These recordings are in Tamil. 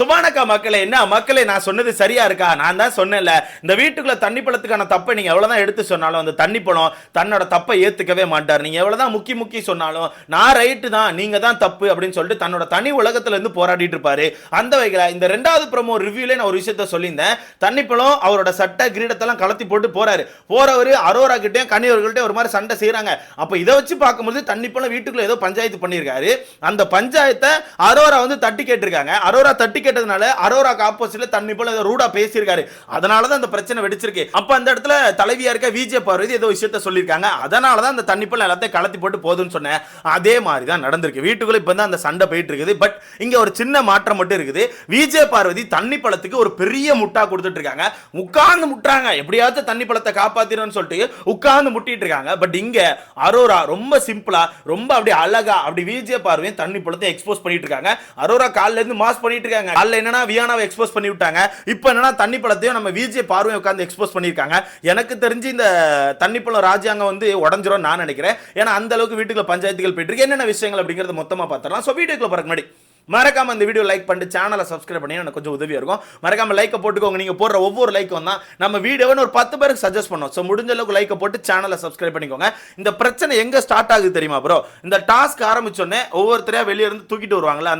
சுமானக்கா மக்களே, என்ன மக்களே, நான் சொன்னது சரியா இருக்கா? நான் தான் சொன்னேன்ல, இந்த வீட்டுக்குள்ள தண்ணி பழத்துக்கான தப்பை நீங்க எவ்வளவுதான் எடுத்து சொன்னாலும் அந்த தண்ணி பழம் தன்னோட தப்பை ஏத்துக்கவே மாட்டார். நீங்க எவ்வளவுதான் முக்கி சொன்னாலும் நான் ரைட்டு தான், நீங்க தான் தப்பு அப்படின்னு சொல்லிட்டு தன்னோட தனி உலகத்துல இருந்து போராடிட்டு இருப்பாரு. அந்த வகையில இந்த ரெண்டாவது ப்ரோமோ ரிவ்யூல நான் ஒரு விஷயத்த சொல்லியிருந்தேன். தண்ணி பழம் அவரோட சட்டை கிரீடத்தெல்லாம் கலத்தி போட்டு போறவரு அரோரா கிட்டயும் கன்னியவர்கள்ட்ட ஒரு மாதிரி சண்டை செய்யறாங்க. அப்ப இதை வச்சு பார்க்கும்போது தண்ணி பழம் வீட்டுக்குள்ள ஏதோ பஞ்சாயத்து பண்ணியிருக்காரு. அந்த பஞ்சாயத்தை அரோரா வந்து தட்டி கேட்டிருக்காங்க. அரோரா தட்டி கேட்டதுனால அரோராக்கு ஆப்போசிட்ல தண்ணி போல ரூடா பேசியிருக்காரு. அதனால தான் அந்த பிரச்சனை வெடிச்சிருக்கு. அப்ப அந்த இடத்துல தலைவியா இருக்க விஜய் பார்வதி ஏதோ விஷயத்த சொல்லியிருக்காங்க. அதனால தான் அந்த தண்ணி போல எல்லாத்தையும் கலத்தி போட்டு போதுன்னு சொன்னேன். அதே மாதிரி தான் நடந்திருக்கு. வீட்டுக்குள்ள இப்ப தான் அந்த சண்டை போயிட்டு இருக்குது. பட் இங்க ஒரு சின்ன மாற்றம் மட்டும் இருக்குது. விஜய் பார்வதி தண்ணி பழத்துக்கு ஒரு பெரிய முட்டா கொடுத்துட்டு இருக்காங்க. உட்கார்ந்து முட்டுறாங்க, எப்படியாச்சும் தண்ணி பழத்தை காப்பாத்திரன்னு சொல்லிட்டு உட்கார்ந்து முட்டிட்டு இருக்காங்க. பட் இங்க அரோரா ரொம்ப சிம்பிளா, ரொம்ப அப்படி அழகா அப்படி விஜய் பார்வதி தண்ணி பழத்தை எக்ஸ்போஸ் பண்ணிட்டு இருக்காங்க. அரோரா கால்ல இருந்து மாஸ் பண்ணிட்டு இருக்காங்க. என்னன்னா வியானாவை எக்ஸ்போஸ் பண்ணி விட்டாங்க. இப்போ என்னன்னா தண்ணி பழத்தையும் நம்ம விஜய் பார்வையை உட்கார்ந்து எக்ஸ்போஸ் பண்ணியிருக்காங்க. எனக்கு தெரிஞ்சு இந்த தண்ணி பழம் ராஜ்யாங்கம் வந்து உடஞ்சிரும் நான் நினைக்கிறேன். ஏன்னா அந்த அளவுக்கு வீட்டுக்குள்ள பஞ்சாயத்துகள் போயிட்டு இருக்கு. என்னென்ன விஷயங்கள் அப்படிங்கறத மொத்தமா பார்த்தறலாம். சோ வீடியோக்குள்ள போறதுக்கு முன்னாடி மறக்காம இந்த வீடியோ லைக் பண்ணிட்டு சேனலை சப்ஸ்கிரைப் பண்ணி எனக்கு கொஞ்சம் உதவியா இருக்கும். மறக்காம லைக்கை போட்டுக்கோங்க. நீங்க போடுற ஒவ்வொரு லைக்கும் தான் நம்ம வீடியோவை ஒரு 10 பேருக்கு சஜஸ்ட் பண்ணோம். ஸோ முடிஞ்ச அளவுக்கு லைக்கை போட்டு சேனலை சப்ஸ்கிரைப் பண்ணிக்கோங்க. இந்த பிரச்சனை எங்க ஸ்டார்ட் ஆகுது தெரியுமா ப்ரோ? இந்த டாஸ்க் ஆரம்பிச்சோடனே ஒவ்வொருத்தரையா வெளியே இருந்து தூக்கிட்டு வருவாங்கல்ல,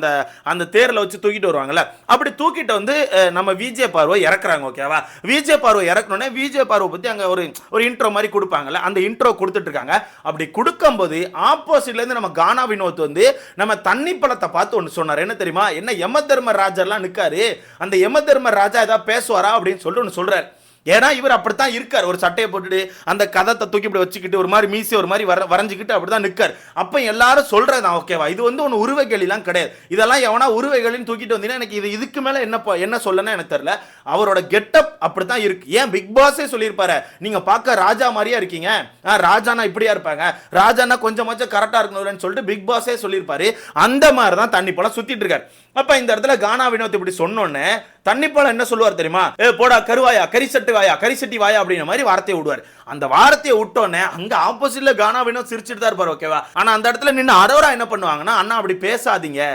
அந்த தேர்ல வச்சு தூக்கிட்டு வருவாங்கல்ல, அப்படி தூக்கிட்டு வந்து நம்ம விஜய் பார்வை இறக்குறாங்க. ஓகேவா? விஜய் பார்வை இறக்கணுன்னே விஜய் பார்வை பத்தி அங்க ஒரு இன்ட்ரோ மாதிரி கொடுப்பாங்கல்ல, அந்த இன்ட்ரோ கொடுத்துட்டு இருக்காங்க. அப்படி கொடுக்கும்போது ஆப்போசிட்ல இருந்து நம்ம கானா வினோத் வந்து நம்ம தண்ணி பழத்தை பார்த்து ஒன்று சொன்னார். என்ன தெரியுமா? என்ன யம தர்ம ராஜர்லாம் நிக்காரு, அந்த யம தர்ம ராஜா ஏதாவது பேசுவாரா அப்படின்னு சொல்லிட்டு ஒன்று சொல்றாரு. ஏன்னா இவர் அப்படித்தான் இருக்கார். ஒரு சட்டையை போட்டுட்டு அந்த கதத்தை தூக்கி இப்படி வச்சுக்கிட்டு ஒரு மாதிரி மீசி ஒரு மாதிரி வரைஞ்சிக்கிட்டு அப்படிதான் நிற்கார். அப்ப எல்லாரும் சொல்றதுதான். ஓகேவா? இது வந்து ஒன்று உருவகெளிலாம் கிடையாது. இதெல்லாம் எவனா உருவகெளின்னு தூக்கிட்டு வந்தீங்கன்னா எனக்கு இதுக்கு மேல என்ன சொல்லணும் எனக்கு தெரியல. அவரோட கெட்டப் அப்படித்தான் இருக்கு. ஏன் பிக் பாஸே சொல்லியிருப்பாரு, நீங்க பார்க்க ராஜா மாதிரியா இருக்கீங்க, ராஜானா இப்படியா இருப்பாங்க, ராஜானா கொஞ்சமாச்சும் கரெக்டா இருக்கணும்னு சொல்லிட்டு பிக் பாஸே சொல்லியிருப்பாரு. அந்த மாதிரி தான் தண்ணி பழம் சுத்திட்டு இருக்காரு. அப்ப இந்த இடத்துல கானா வினோத் இப்படி சொன்னோன்னே தண்ணி பழம் என்ன சொல்லுவார் தெரியுமா? போடா கருவாயா, கரிசட்டி வாயா அப்படின்ற மாதிரி வார்த்தையை விடுவார். அந்த வார்த்தையை விட்டோன்னே அங்க ஆப்போசிட்ல கானா வினோத் சிரிச்சிட்டு தான் இருப்பார். ஓகேவா? ஆனா அந்த இடத்துல நின்று அரோரா என்ன பண்ணுவாங்கன்னா, அண்ணா அப்படி பேசாதீங்க,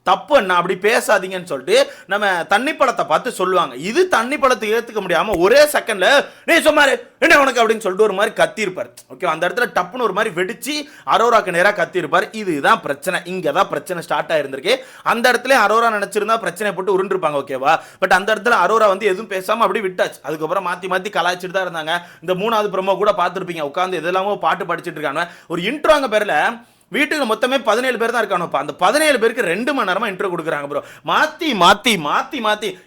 தப்பு அண்ணா, அப்படி பேசாதீங்கன்னு சொல்லிட்டு நம்ம தண்ணி பழத்தை பார்த்து சொல்லுவாங்க. இது தண்ணி பழத்தை ஏத்துக்க முடியாம ஒரே செகண்ட்ல நீ சும்மாரு என்ன உனக்கு அப்படின்னு சொல்லிட்டு ஒரு மாதிரி கத்தி இருப்பார். ஓகே, அந்த இடத்துல டப்புன்னு ஒரு மாதிரி வெடிச்சு அரோராக்கு நேரா கத்தி இருப்பார். இதுதான் பிரச்சனை. இங்கதான் பிரச்சனை ஸ்டார்ட் ஆயிருந்திருக்கு. அந்த இடத்துல அரோரா நினைச்சிருந்தா பிரச்சனை போட்டு உருண்டிருப்பாங்க. ஓகேவா? பட் அந்த இடத்துல அரோரா வந்து எதுவும் பேசாம அப்படி விட்டாச்சு. அதுக்கப்புறம் மாத்தி கலாய்ச்சிட்டு தான் இருந்தாங்க. இந்த 3வது ப்ரோமோ கூட பார்த்துருப்பீங்க. உட்காந்து எதெல்லாமோ பாட்டு படிச்சுட்டு இருக்காங்க. ஒரு இன்ட்ரோங்க பேர்ல வீட்டுக்கு மொத்தமே 17 பேர் தான் இருக்கானு. அந்த 17 பேருக்கு 2 மணி நேரமா இன்ட்ரோ கொடுக்குறாங்க ப்ரோ. மாத்தி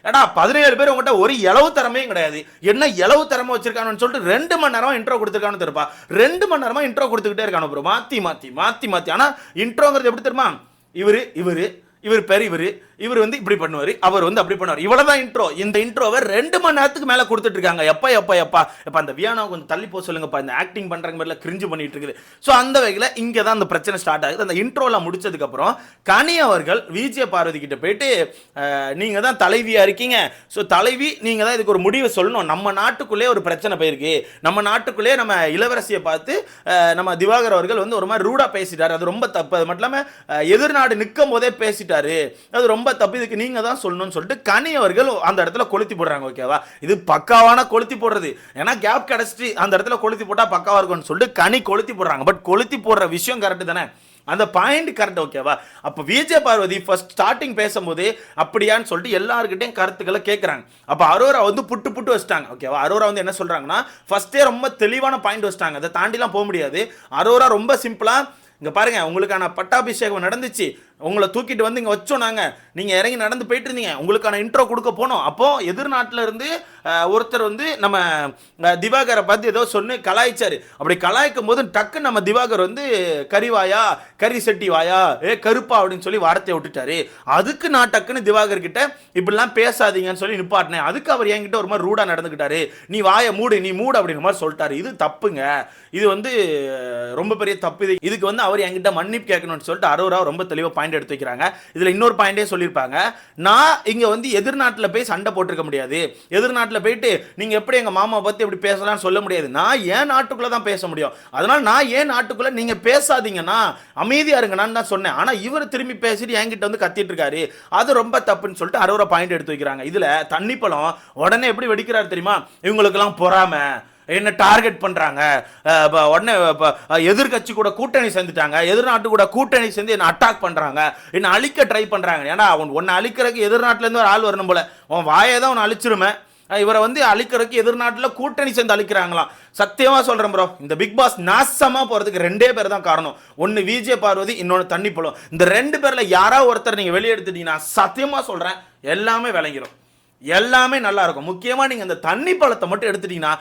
ஏடா 17 பேர் உங்ககிட்ட ஒரு இளவு திறமையும் கிடையாது, என்ன இளவு திறமை வச்சிருக்கானு சொல்லிட்டு 2 மணி நேரமா இன்ட்ரோ கொடுத்துருக்கானு தெரிப்பா. 2 மணி நேரமா இன்ட்ரோ கொடுத்துக்கிட்டே இருக்கானு ப்ரோ. மாத்தி ஆனா இன்ட்ரோங்கிறது எப்படி தெரியுமா? இவர் பேர் இவர் வந்து இப்படி பண்ணுவாரு, அவர் வந்து அப்படி பண்ணுவார். இவ்வளவுதான் இன்ட்ரோ. இந்த இன்ட்ரோவை 2 மணி நேரத்துக்கு மேல கொடுத்துட்டு இருக்காங்க. எப்பா அந்த வியானா கொஞ்சம் தள்ளி போக சொல்லுங்கப்பா, இந்த ஆக்டிங் பண்றாங்க மாதிரில கிரிஞ்சு பண்ணிட்டு இருக்குது. ஸோ அந்த வகையில் இங்கே தான் அந்த பிரச்சனை ஸ்டார்ட் ஆகுது. அந்த இன்ட்ரோலாம் முடிச்சதுக்கு அப்புறம் கனி அவர்கள் விஜய் பார்வதி கிட்ட போயிட்டு நீங்க தான் தலைவியா இருக்கீங்க, ஸோ தலைவி நீங்க தான் இதுக்கு ஒரு முடிவை சொல்லணும். நம்ம நாட்டுக்குள்ளே ஒரு பிரச்சனை போயிருக்கு, நம்ம நாட்டுக்குள்ளே நம்ம இளவரசியை பார்த்து நம்ம திவாகர் அவர்கள் வந்து ஒரு மாதிரி ரூடா பேசிட்டாரு, அது ரொம்ப தப்பு. அது மட்டும் இல்லாமல் எதிர்நாடு நிற்கும் போதே பேசிட்டாரு, அது ரொம்ப தப்பு, இதுக்கு நீங்க தான் சொல்லணும்னு சொல்லிட்டு கனி அவர்கள் அந்த இடத்துல கொளுத்தி போடுறாங்க. ஓகேவா? இது பக்காவான கொளுத்தி போடுறது. ஏன்னா கேப் கிடைச்சிட்டு அந்த இடத்துல கொளுத்தி போட்டா பக்காவா இருக்கும்னு சொல்லிட்டு கனி கொளுத்தி போடுறாங்க. பட் கொளுத்தி போடுற விஷயம் கரெக்ட் தானே, அந்த பாயிண்ட் கரெக்ட். ஓகேவா? அப்ப விஜய் பார்வதி ஃபர்ஸ்ட் ஸ்டார்டிங் பேசும்போது அப்படியான்னு சொல்லிட்டு எல்லார்கிட்டையும் கருத்துக்களை கேட்கறாங்க. அப்ப அரோரா வந்து புட்டு வச்சிட்டாங்க. ஓகேவா? அரோரா வந்து என்ன சொல்றாங்கன்னா, ஃபர்ஸ்டே ரொம்ப தெளிவான பாயிண்ட் வச்சிட்டாங்க, அதை தாண்டிலாம் போக முடியாது. அரோரா ரொம்ப சிம்பிளா, இங்க பாருங்க, உங்களுக்கான பட்டாபிஷேகம் நடந்துச்சு, உங்களை தூக்கிட்டு வந்து இங்கே வச்சோம் நாங்கள், நீங்கள் இறங்கி நடந்து போயிட்டு இருந்தீங்க, உங்களுக்கான இன்ட்ரோ கொடுக்க போனோம். அப்போது எதிர்நாட்டில் இருந்து ஒருத்தர் வந்து நம்ம திவாகரை பார்த்து ஏதோ சொன்னு கலாய்ச்சார். அப்படி கலாய்க்கும் போது டக்கு நம்ம திவாகர் வந்து கறிவாயா, கறி செட்டி வாயா, கருப்பா அப்படின்னு சொல்லி வார்த்தையை விட்டுட்டாரு. அதுக்கு நான் டக்குன்னு திவாகர் கிட்ட இப்படிலாம் பேசாதீங்கன்னு சொல்லி நிப்பாட்டினேன். அதுக்கு அவர் என்கிட்ட ஒரு மாதிரி ரூடாக நடந்துக்கிட்டாரு, நீ வாயை மூடு அப்படிங்கிற மாதிரி சொல்லிட்டாரு. இது தப்புங்க, இது வந்து ரொம்ப பெரிய தப்பு. இதுக்கு வந்து அவர் என்கிட்ட மன்னிப்பு கேட்கணும்னு சொல்லிட்டு அரோரா ரொம்ப தெளிவாக பாயிண்ட் எடுத்து வைக்கிறாங்க. இதுல இன்னொரு பாயிண்டே சொல்லியிருப்பாங்க, நான் இங்க வந்து எதிர்நாட்டில் போய் சண்டை போட்டிருக்க முடியாது, எதிர்நாட்டில் போயிட்டு நீங்க எப்படி எங்க மாமா பத்தி எப்படி பேசலாம்னு சொல்ல முடியாது, நான் ஏன் நாட்டுக்குள்ள தான் பேச முடியும், அதனால நான் ஏன் நாட்டுக்குள்ள நீங்க பேசாதீங்கன்னா அமைதியா இருங்கன்னு தான் சொன்னேன். ஆனா இவர் திரும்பி பேசிட்டு என்கிட்ட வந்து கத்திட்டு இருக்காரு, அது ரொம்ப தப்புன்னு சொல்லிட்டு அரோரா பாயிண்ட் எடுத்து வைக்கிறாங்க. இதுல தண்ணி பழம் உடனே எப்படி வெடிக்கிறாரு தெரியுமா, இவங்களுக்கெல்லாம் பொறாம, என்ன டார்கெட் பண்றாங்க, உடனே எதிர்கட்சி கூட கூட்டணி சேர்ந்துட்டாங்க, எதிர்நாட்டு கூட கூட்டணி சேர்ந்து என்ன அட்டாக் பண்றாங்க, என்ன அழிக்க ட்ரை பண்றாங்க. ஏன்னா ஒன்னு அழிக்கிறதுக்கு எதிர்நாட்டுல இருந்து ஒரு ஆள் வரணும் போல, உன் வாயை தான் உன்னை அழிச்சிருமே, இவரை வந்து அழிக்கிறதுக்கு எதிர்நாட்டில் கூட்டணி சேர்ந்து அழிக்கிறாங்களாம். சத்தியமா சொல்றேன் ப்ரோ, இந்த பிக் பாஸ் நாசமா போறதுக்கு ரெண்டே பேர் தான் காரணம். ஒன்னு விஜய் பார்வதி, இன்னொன்னு தண்ணி பழம். இந்த ரெண்டு பேர்ல யாராவது ஒருத்தர் நீங்க வெளியெடுத்துட்டீங்கன்னா சத்தியமா சொல்றேன் எல்லாமே விளங்கிடும், எல்லாமே நல்லா இருக்கும். முக்கியமா நீங்க இந்த தண்ணி பழத்தை மட்டும் எடுத்துட்டீங்கன்னா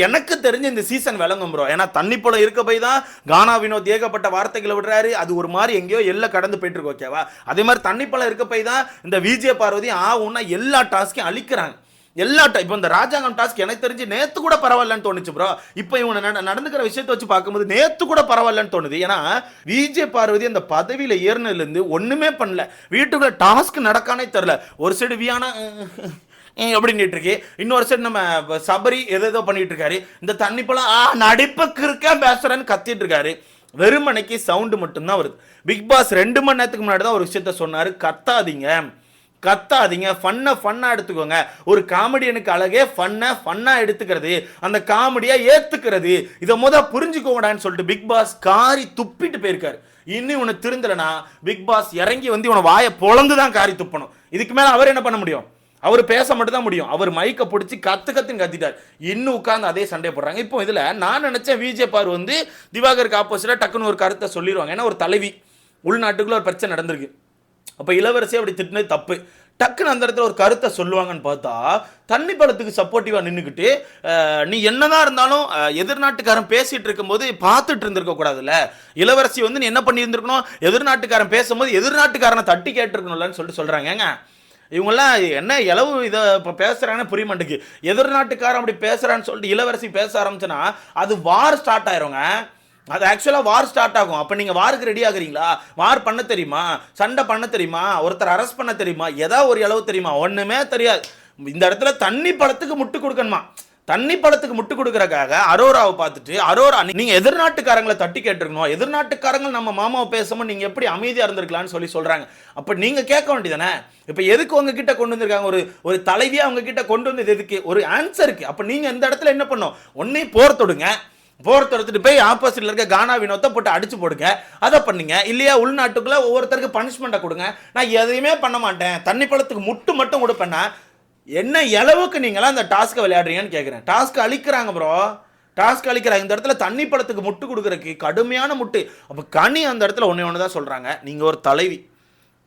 எனக்கு தெரிஞ்ச இந்த சீசன் விளங்கும் ப்ரோ. ஏன்னா தண்ணி பழம் இருக்க போய் தான் கானா வினோத் ஏகப்பட்ட வார்த்தைகளை விடுறாரு, அது ஒரு மாதிரி எங்கேயோ எல்லாம் கடந்து போயிட்டு இருக்கு. ஓகேவா, அதே மாதிரி தண்ணி பழம் இருக்க போய் தான் இந்த விஜய் பார்வதி ஆகும்னா எல்லா டாஸ்கையும் அழிக்கிறாங்க. இப்போ இந்த ராஜாங்கம் டாஸ்க் எனக்கு தெரிஞ்சு நேத்து கூட பரவாயில்லன்னு தோணுச்சு ப்ரோ. இப்போ இவங்க நடந்துக்கிற விஷயத்தை வச்சு பார்க்கும்போது நேத்து கூட பரவாயில்லன்னு தோணுது. ஏன்னா விஜய் பார்வதி அந்த பதவியில ஏறினதுல இருந்து ஒண்ணுமே பண்ணல, வீட்டுக்குள்ள டாஸ்க் நடக்கானே தெரியல. ஒரு சைடு வியானா அப்படின்னு இருக்கு, இன்னொரு சைடு நம்ம சபரி ஏதோ பண்ணிட்டு இருக்காரு, இந்த தண்ணி பழம் நடிப்புக்கு இருக்க பேசுறேன்னு கத்திட்டு இருக்காரு. வெறுமனைக்கு சவுண்டு மட்டும்தான் வருது. பிக் பாஸ் 2 மணி நேரத்துக்கு முன்னாடி தான் ஒரு விஷயத்த சொன்னாரு, கத்தாதீங்க, ஃபன்னா எடுத்துக்கோங்க. ஒரு காமெடியனுக்கு அழகே ஃபன்னா எடுத்துக்கிறது, அந்த காமெடியா ஏத்துக்கிறது, இதை புரிஞ்சுக்கோங்கடான்னு சொல்லிட்டு பிக் பாஸ் காரி துப்பிட்டு போயிருக்காரு. இன்னும் இவனை திருந்தலனா பிக் பாஸ் இறங்கி வந்து இவனை வாயை பொளந்துதான் காரி துப்பணும். இதுக்கு மேல அவர் என்ன பண்ண முடியும், அவர் பேச மட்டும் தான் முடியும். அவர் மைக்க பிடிச்சி கத்துன்னு கத்திட்டார், இன்னும் உட்கார்ந்து அதே சண்டை போடுறாங்க. இப்போ இதுல நான் நினைச்சேன் விஜய் பார் வந்து திவாகருக்கு ஆப்போசிட்டா டக்குன்னு ஒரு கருத்தை சொல்லிடுவாங்க. ஏன்னா ஒரு தலைவி, உள்நாட்டுக்குள்ள ஒரு பிரச்சனை நடந்திருக்கு, அப்ப இளவரசி அப்படி திட்டினது தப்பு, டக்குன்னு அந்த இடத்துல ஒரு கருத்தை சொல்லுவாங்கன்னு பார்த்தா தண்ணி பழத்துக்கு சப்போர்ட்டிவா நின்றுக்கிட்டு நீ என்னதான் இருந்தாலும் எதிர்நாட்டுக்காரன் பேசிட்டு இருக்கும்போது பார்த்துட்டு இருந்திருக்க கூடாதுல்ல. இளவரசி வந்து நீ என்ன பண்ணி இருந்திருக்கணும், எதிர்நாட்டுக்காரன் பேசும்போது எதிர்நாட்டுக்காரனை தட்டி கேட்டிருக்கணும்லன்னு சொல்லிட்டு சொல்றாங்க. இவங்கெல்லாம் என்ன இளவு இதை இப்போ பேசுறாங்கன்னு புரிய மாட்டேங்குது. எதிர்நாட்டுக்காரன் அப்படி பேசுறான்னு சொல்லிட்டு இளவரசி பேச ஆரம்பிச்சுன்னா அது வார் ஸ்டார்ட் ஆயிருங்க. அது ஆக்சுவலாக வார் ஸ்டார்ட் ஆகும். அப்போ நீங்கள் வாருக்கு ரெடி ஆகுறீங்களா, வார் பண்ண தெரியுமா, சண்டை பண்ண தெரியுமா, ஒருத்தர் அரெஸ்ட் பண்ண தெரியுமா, ஏதாவது ஒரு அளவு தெரியுமா, ஒன்றுமே தெரியாது. இந்த இடத்துல தண்ணி பழத்துக்கு முட்டு கொடுக்கணுமா, தண்ணி பழத்துக்கு முட்டு கொடுக்கறக்காக அரோராவை பார்த்துட்டு அரோரா நீங்க எதிர்நாட்டுக்காரங்களை தட்டி கேட்டிருக்கணும், எதிர்நாட்டுக்காரங்க நம்ம மாமாவை பேசும்போது நீங்க எப்படி அமைதியா இருந்திருக்கலாம்னு சொல்றாங்க. அப்ப நீங்க கேட்க வேண்டியதானே, இப்ப எதுக்கு உங்ககிட்ட கொண்டு வந்திருக்காங்க, ஒரு தலைவியா அவங்க கிட்ட கொண்டு வந்தது எதுக்கு, ஒரு ஆன்சருக்கு. அப்ப நீங்க இந்த இடத்துல என்ன பண்ணும், ஒன்னே போர் தொடுங்க, போர் தொடுத்துட்டு போய் ஆப்போசிட்ல இருக்க கானா வினோத்தை போட்டு அடிச்சு போடுங்க, அதை பண்ணுங்க. இல்லையா உள்நாட்டுக்குள்ள ஒவ்வொருத்தருக்கு பனிஷ்மெண்ட்டை கொடுங்க. நான் எதையுமே பண்ண மாட்டேன், தண்ணி பழத்துக்கு முட்டு மட்டும் கொடுப்பேன்னா என்ன அளவுக்கு நீங்களாம் அந்த டாஸ்க்கை விளையாடுறீங்கன்னு கேட்குறேன். டாஸ்க் அழிக்கிறாங்க ப்ரோ, டாஸ்க் அழிக்கிறாங்க. இந்த இடத்துல தண்ணி பழத்துக்கு முட்டு கொடுக்குறக்கு கடுமையான முட்டு. அப்போ கனி அந்த இடத்துல ஒன்று தான் சொல்கிறாங்க, நீங்கள் ஒரு தலைவி,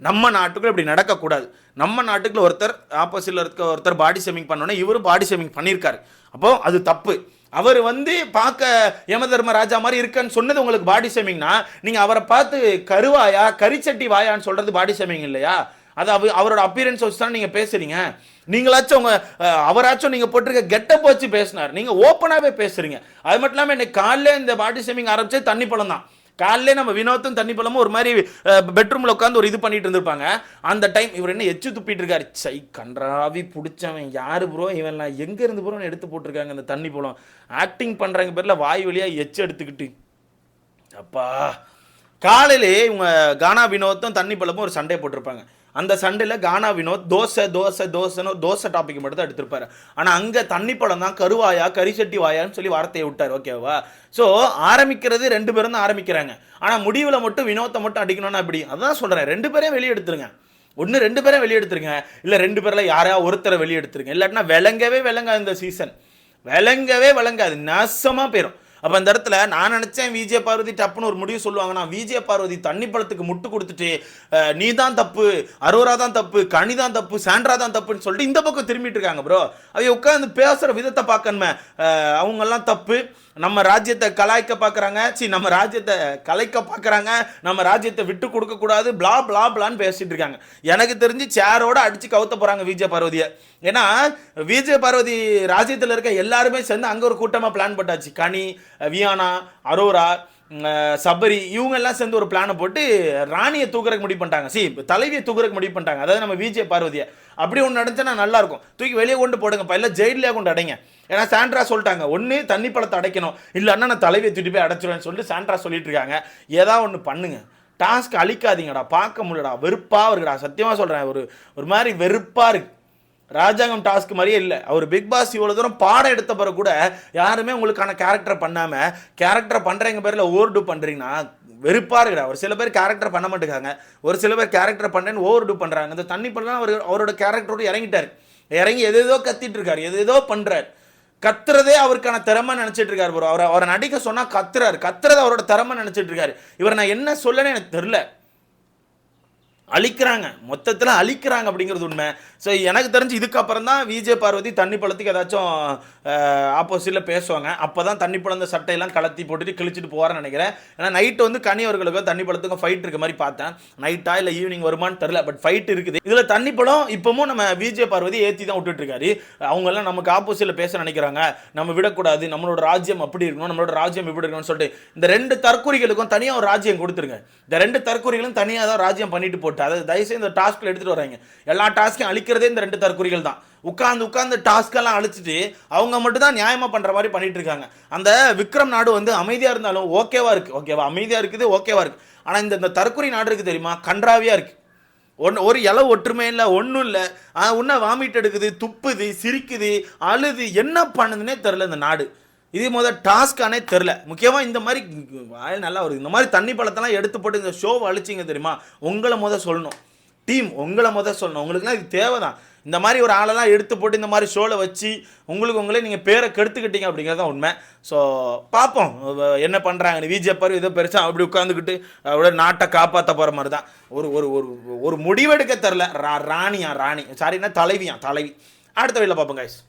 நம்ம நாட்டுக்குள்ள இப்படி நடக்கக்கூடாது. நம்ம நாட்டுக்குள்ள ஒருத்தர் ஆப்போசிட்ல இருக்க ஒருத்தர் பாடி ஷேமிங் பண்ணோன்னே இவரும் பாடி ஷேமிங் பண்ணியிருக்காரு. அப்போ அது தப்பு. அவர் வந்து பார்க்க யமதர்ம ராஜா மாதிரி இருக்குன்னு சொன்னது உங்களுக்கு பாடி ஷேமிங்னா, நீங்கள் அவரை பார்த்து கருவாயா கரிச்சட்டி வாயான்னு சொல்றது பாடி ஷேமிங் இல்லையா? அது அவரோட அப்பியரன்ஸ் வச்சு தான் நீங்கள் பேசுறீங்க. நீங்களாச்சும் அவராச்சும் நீங்கள் போட்டிருக்க கெட்டப் வச்சு பேசினார், நீங்கள் ஓப்பனாகவே பேசுறீங்க. அது மட்டும் இல்லாமல் இன்னைக்கு காலையில் இந்த பாடி ஷேமிங் ஆரம்பிச்சது தண்ணி பழம் தான். காலையிலே நம்ம வினோத்தும் தண்ணி பழமும் ஒரு மாதிரி பெட்ரூமில் உட்காந்து ஒரு இது பண்ணிட்டு இருந்திருப்பாங்க. அந்த டைம் இவர் என்ன எச்சு துப்பிட்டு இருக்காரு, சை கன்றாவி பிடிச்சவன் யாரு ப்ரோ இவன்லாம் எங்கே இருந்து ப்ரோன்னு எடுத்து போட்டிருக்காங்க. அந்த தண்ணி பழம் ஆக்டிங் பண்ணுறாங்க பேரில் வாய் வழியாக எச்சு எடுத்துக்கிட்டு அப்பா. காலையிலே இவங்க கானா வினோத்தும் தண்ணி பழமும் ஒரு சண்டை போட்டிருப்பாங்க. அந்த சண்டையில் கானா வினோத் தோசை டாபிக் மட்டும் தான் எடுத்திருப்பாரு. ஆனால் அங்கே தண்ணி பழம் தான் கருவாயா கரிசட்டி வாயான்னு சொல்லி வார்த்தையை விட்டார். ஓகேவா? ஸோ ஆரம்பிக்கிறது 2 பேரும் தான் ஆரம்பிக்கிறாங்க. ஆனால் முடிவில் மட்டும் வினோத்தை மட்டும் அடிக்கணும்னா அப்படி அதான் சொல்கிறேன், 2 பேரையும் வெளியே எடுத்துருங்க. 2 பேரும் வெளியே எடுத்துருங்க, இல்லை 2 பேரில் யாரையா ஒருத்தரை வெளியே எடுத்துருங்க. இல்லாட்டினா விளங்காது, இந்த சீசன் விளங்காது, நாசமாக போயிடும். அப்போ அந்த இடத்துல நான் நினச்சேன் விஜய் பார்வதி டப்புன்னு ஒரு முடிவு சொல்லுவாங்கன்னா, விஜய் பார்வதி தண்ணி பழத்துக்கு முட்டு கொடுத்துட்டு நீ தான் தப்பு, அரோரா தான் தப்பு, கனி தான் தப்பு, சாண்ட்ரா தான் தப்புன்னு சொல்லிட்டு இந்த பக்கம் திரும்பிட்டு இருக்காங்க ப்ரோ. அவங்க உட்காந்து பேசுகிற விதத்தை பார்க்கணுமே, அவங்கெல்லாம் தப்பு, நம்ம ராஜ்யத்தை கலாய்க்க பார்க்குறாங்க, நம்ம ராஜ்யத்தை கலைக்க பார்க்குறாங்க, நம்ம ராஜ்யத்தை விட்டு கொடுக்கக்கூடாது, பிளா பிளா பிளான்னு பேசிட்டு இருக்காங்க. எனக்கு தெரிஞ்சு சேரோட அடித்து கவுத்த போகிறாங்க விஜய் பார்வதியை. ஏன்னா விஜய் பார்வதி ராஜ்யத்தில் இருக்க எல்லாருமே சேர்ந்து அங்கே ஒரு கூட்டமாக பிளான் போட்டாச்சு. கனி, வியானா, அரோரா, சபரி இவங்க எல்லாம் சேர்ந்து ஒரு பிளானை போட்டு ராணியை தூக்குறதுக்கு முடிவு பண்ணிட்டாங்க. தலைவியை தூக்குறதுக்கு முடிவு பண்ணிட்டாங்க. அதாவது நம்ம விஜய் பார்வதியை. அப்படி ஒன்று நடந்துச்சுன்னா நல்லா இருக்கும். தூக்கி வெளியே கொண்டு போடுங்கப்பா, இல்லை ஜெயிலே கொண்டு அடைங்க. ஏன்னா சாண்ட்ரா சொல்லிட்டாங்க, ஒன்று தண்ணி பழத்தை அடைக்கணும், இல்லைன்னா நான் தலைவியை தூட்டி போய் அடைச்சிடுவேன்னு சொல்லிட்டு சாண்ட்ரா சொல்லிட்டு இருக்காங்க. ஏதாவது ஒன்று பண்ணுங்க, டாஸ்க் அழிக்காதீங்கடா, பார்க்க முடியலடா, வெறுப்பாக இருக்குடா, சத்தியமாக சொல்கிறேன். ஒரு மாதிரி வெறுப்பாக இருக்கு. ராஜாங்கம் டாஸ்க் மாதிரியே இல்லை. அவர் பிக் பாஸ் இவ்வளோ தூரம் பாடம் எடுத்த பிறகு கூட யாருமே உங்களுக்கான கேரக்டர் பண்ணாமல் கேரக்டர் பண்ணுறவங்க பேரில் ஓவர் டூ பண்ணுறீங்கன்னா வெறுப்பாக இருக்குடா. ஒரு சில பேர் கேரக்டர் பண்ண மாட்டேங்காங்க, ஒரு சில பேர் கேரக்டர் பண்ணேன்னு ஓவர் டூ பண்ணுறாங்க. இந்த தண்ணி பண்ணலாம் அவரோட கேரக்டரோடு இறங்கிட்டார். இறங்கி எதேதோ கத்திட்டு இருக்காரு, எதேதோ பண்ணுறாரு. கத்துறதே அவருக்கான திறமை நினைச்சிட்டு இருக்காரு ப்ரோ. அவரை நடிக்க சொன்னா கத்துறது அவரோட திறமை நினைச்சிட்டு இருக்காரு. இவர் நான் என்ன சொல்லன்னு எனக்கு தெரியல. அழிக்கிறாங்க, மொத்தத்தில் அழிக்கிறாங்க அப்படிங்கிறது உண்மை. ஸோ எனக்கு தெரிஞ்சு இதுக்கப்புறம் தான் விஜய் பார்வதி தண்ணி பழத்துக்கு ஏதாச்சும் ஆப்போசிட்டில் பேசுவாங்க. அப்போ தான் தண்ணி பழந்த சட்டையெல்லாம் கலத்தி போட்டுட்டு கிழிச்சிட்டு போவார்னு நினைக்கிறேன். ஏன்னா நைட்டு வந்து கனி அவர்களுக்கும் தண்ணி பழத்துக்கும் ஃபைட் இருக்க மாதிரி பார்த்தேன். நைட்டா இல்லை ஈவினிங் வருமானு தெரில, பட் ஃபைட் இருக்குது. இதில் தண்ணி பழம் இப்போவும் நம்ம விஜய் பார்வதி ஏற்றி தான் விட்டுட்டு இருக்காரு. அவங்கெல்லாம் நமக்கு ஆப்போசிட்டில் பேச நினைக்கிறாங்க, நம்ம விடக்கூடாது, நம்மளோட ராஜ்யம் அப்படி இருக்கணும், நம்மளோட ராஜ்யம் இப்படி இருக்கணும்னு சொல்லிட்டு இந்த 2 தற்கொலைகளுக்கும் தனியாக ஒரு ராஜ்யம் கொடுத்துருங்க. இந்த 2 தற்கொலைகளும் தனியாக தான் ராஜ்யம் பண்ணிட்டு போட்டு அதை தயவுசெய்து இந்த டாஸ்க்ல எடுத்துட்டு வராங்க. எல்லா டாஸ்க்கையும் அழிக்கிறதே இந்த 2 தற்கொலைகள் தான். உட்கார்ந்து டாஸ்கெல்லாம் அழிச்சிட்டு அவங்க மட்டும் தான் நியாயமா பண்ற மாதிரி பண்ணிட்டு இருக்காங்க. அந்த விக்ரம் நாடு வந்து அமைதியா இருந்தாலும் ஓகேவா இருக்கு, ஓகேவா அமைதியா இருக்குது, ஓகேவா இருக்கு. ஆனா இந்த தற்கொலை நாடு இருக்கு தெரியுமா, கன்றாவியா இருக்கு. ஒரு இலை ஒற்றுமை இல்லை, ஒன்றும் இல்லை. உன்ன வாமிட் எடுக்குது, துப்புது, சிரிக்குது, அழுது, என்ன பண்ணுதுன்னே தெரில இந்த நாடு. இது டாஸ்க்கானே தெரில. முக்கியமாக இந்த மாதிரி நல்லா வருது. இந்த மாதிரி தண்ணி பழத்தெல்லாம் எடுத்து போட்டு இந்த ஷோவை அழிச்சிங்க தெரியுமா, உங்களை சொல்லணும். டீம் உங்களை சொல்லணும். உங்களுக்குலாம் இது தேவை தான். இந்த மாதிரி ஒரு ஆளெல்லாம் எடுத்து போட்டு இந்த மாதிரி ஷோவில் வச்சு உங்களே நீங்கள் பேரை கெடுத்துக்கிட்டீங்க அப்படிங்கிறது தான் உண்மை. ஸோ பார்ப்போம் என்ன பண்ணுறாங்க. விஜய் பாரு ஏதோ பெருசாக அப்படி உட்காந்துக்கிட்டு அவரோட நாட்டை காப்பாற்ற போகிற மாதிரி தான். ஒரு முடிவெடுக்க தெரில. ராணி சாரின்னா தலைவி. அடுத்த வீட்டில் பார்ப்போம் கைஸ்.